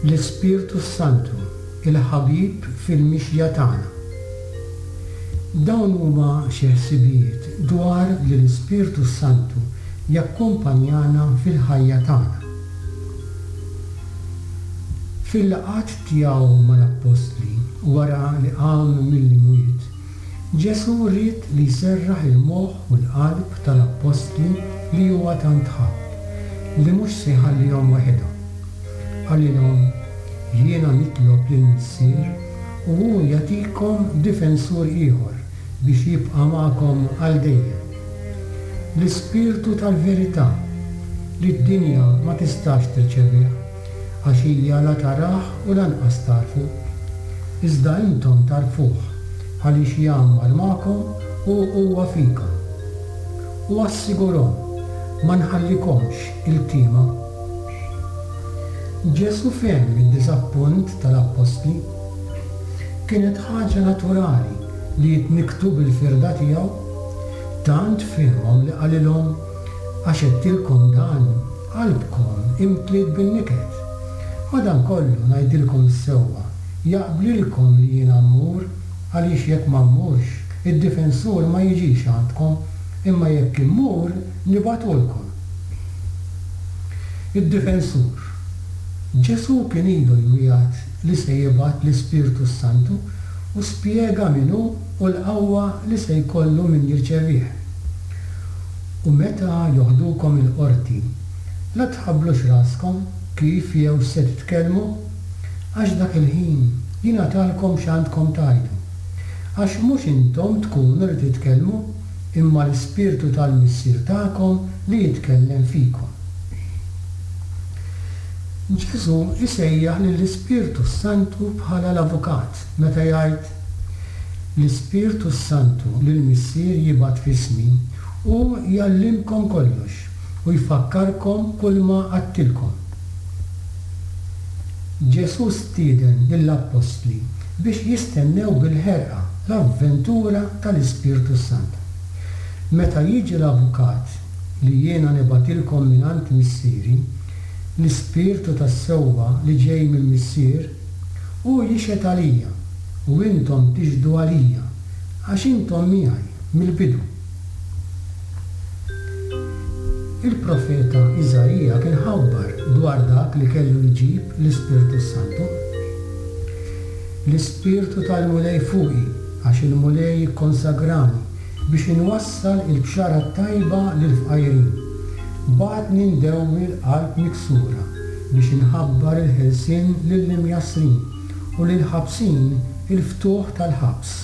L-Ispirtu Santu, il-ħabib fil-mixja tagħna. Dawn huma xi ħsibijiet dwar li l-Ispirtu Santu jakkumpanjana fil-ħajja tagħna. Fil-laqgħat tiegħu mal-Apostli wara li qam mill-mwiet, Ġesu rrid li jserraħ il-moħħ u l-qalb tal-Apostli li huwa tant ħabb li mhux se jħallihom waħedhom. Għalilhom jiena nitlob lill-Missier u hu jagħtikom difensur ieħor biex jibqa' magħkom għal dejjem. L-Ispirtu tal-verità li d-dinja ma tistax tirċevih għax hija la tarah u lanqas tarfu. Iżda intom tarfuh għaliex jagħmar magħkom u huwa fikom. U assigurhom ma nħallikomx il-tima. Ġesu fehem id-diżappunt tal-Apostli. Kienet ħaġa naturali li jitniktu bil-firda tiegħu. Tant fehmhom li qalilhom għax qedtilkom dan qalbkom imtliet bin-niket. Madankollu ngħidilkom sewwa jaqblilkom li jiena mmur għaliex jekk ma mmurx id-difensur ma jiġix għandkom imma jekk immur nibatulkom. Id-difensur. Ġesu kien ilu jgħid li se jibgħat l-Ispirtu Santu u spjega minnu u l-qawwa li se jkollu min jirċevih. U meta joħdukom il-qorti, la tħabblux raskom kif jew se titkellmu għax dak il-ħin jingħatalkom x'għandkom tgħidu. Għax mhux intom tkunu li titkellmu imma l-Ispirtu tal-Missier tagħkom li jitkellem fikom. Ġesu isejjaħ lill-Ispirtu Santu bħala l-avukat meta jgħid l-Ispirtu Santu lill-Missier jibgħat f'ismi u jgħallimkom kollox u jfakkarkom kull ma għattilkom. Ġesu stieden lill-Apostli biex jistennew bil-ħerqa l-avventura tal-Ispirtu Santu. Meta jiġi l-avukat li jiena nibatilkom mingħand missieri, l-Ispirtu tas-sewwa li ġej mill-Missier u jixed għalija u intom tixhdu għalija għax intom miegħi mill-bidu. Il-profeta Iżajija kien ħabbar dwar dak li kellu jġib l-Ispirtu Santu. L-Ispirtu tal-mulej fuqi għax il-mulej jikkonsagrani biex inwassal il-bxara tajba lill-fqajrin. Bagħatni ndewwi l-qalb miksura biex inħabbar il-ħelsien lill-imjasrin u lill-ħabsin il-ftuħ tal-ħabs.